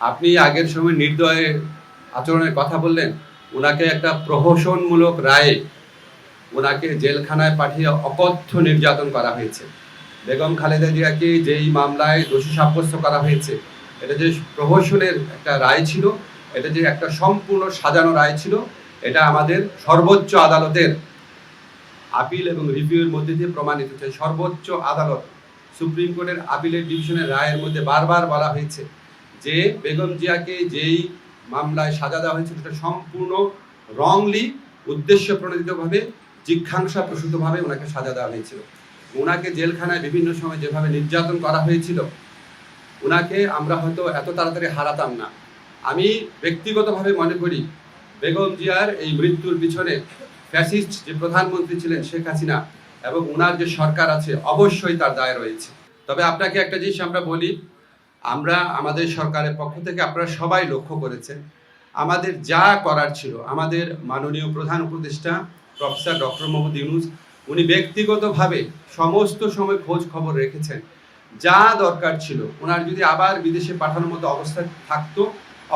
আপনি আগের সময় নির্দয় আচরণের কথা বললেন, ওনাকে একটা প্রহসনমূলক রায়ে ওনাকে জেলখানায় পাঠিয়ে অকথ্য নির্যাতন করা হয়েছে। বেগম খালেদা জিয়াকে যেই মামলায় দোষী সাব্যস্ত করা হয়েছে, এটা যে প্রহসনের একটা রায় ছিল, এটা যে একটা সম্পূর্ণ সাজানো রায় ছিল, এটা আমাদের সর্বোচ্চ আদালতের আপিল এবং রিভিউয়ের মধ্যে দিয়ে প্রমাণিত হয়েছে। সর্বোচ্চ আদালত সুপ্রিম কোর্টের আপিলের ডিভিশনের রায়ের মধ্যে বারবার বলা হয়েছে যে বেগম জিয়াকে যেই মামলায় সাজা দেওয়া হয়েছিল সেটা সম্পূর্ণ রংলি, উদ্দেশ্য প্রণোদিতভাবে, জিজ্ঞাসাপ্রসূতভাবে ওনাকে সাজা দেওয়া হয়েছিল। ওনাকে জেলখানায় বিভিন্ন সময় যেভাবে নির্যাতন করা হয়েছিল, ওনাকে আমরা হয়তো এত তাড়াতাড়ি হারাতাম না। আমি ব্যক্তিগতভাবে মনে করি বেগম জিয়ার এই মৃত্যুর পিছনে ফ্যাসিস্ট যে প্রধানমন্ত্রী ছিলেন শেখ হাসিনা এবং ওনার যে সরকার আছে, অবশ্যই তার দায় রয়েছে। তবে আপনাকে একটা জিনিস আমরা বলি, আমরা আমাদের সরকারের পক্ষ থেকে আপনারা সবাই লক্ষ্য করেছেন, আমাদের যা করার ছিল, আমাদের মাননীয় প্রধান উপদেষ্টা প্রফেসর ডক্টর মোহাম্মদ ইউনূস, উনি ব্যক্তিগতভাবে সমস্ত সময় খোঁজ খবর রেখেছেন। যা দরকার ছিল, ওনার যদি আবার বিদেশে পাঠানোর মতো অবস্থা থাকতো,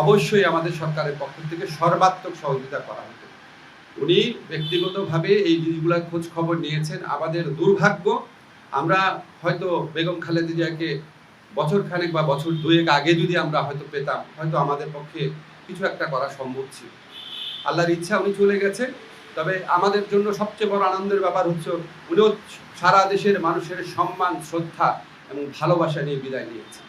অবশ্যই আমাদের সরকারের পক্ষ থেকে সর্বাত্মক সহযোগিতা করা হতো। উনি ব্যক্তিগতভাবে এই জিনিসগুলোর খোঁজ খবর নিয়েছেন। আমাদের দুর্ভাগ্য, আমরা হয়তো বেগম খালেদা জিয়াকে বছর খানেক বা বছর দুয়েক আগে যদি আমরা হয়তো পেতাম, হয়তো আমাদের পক্ষে কিছু একটা করা সম্ভব ছিল। আল্লাহর ইচ্ছা উনি চলে গেছে। তবে আমাদের জন্য সবচেয়ে বড় আনন্দের ব্যাপার হচ্ছে উনিও সারা দেশের মানুষের সম্মান, শ্রদ্ধা এবং ভালোবাসা নিয়ে বিদায় নিয়েছে।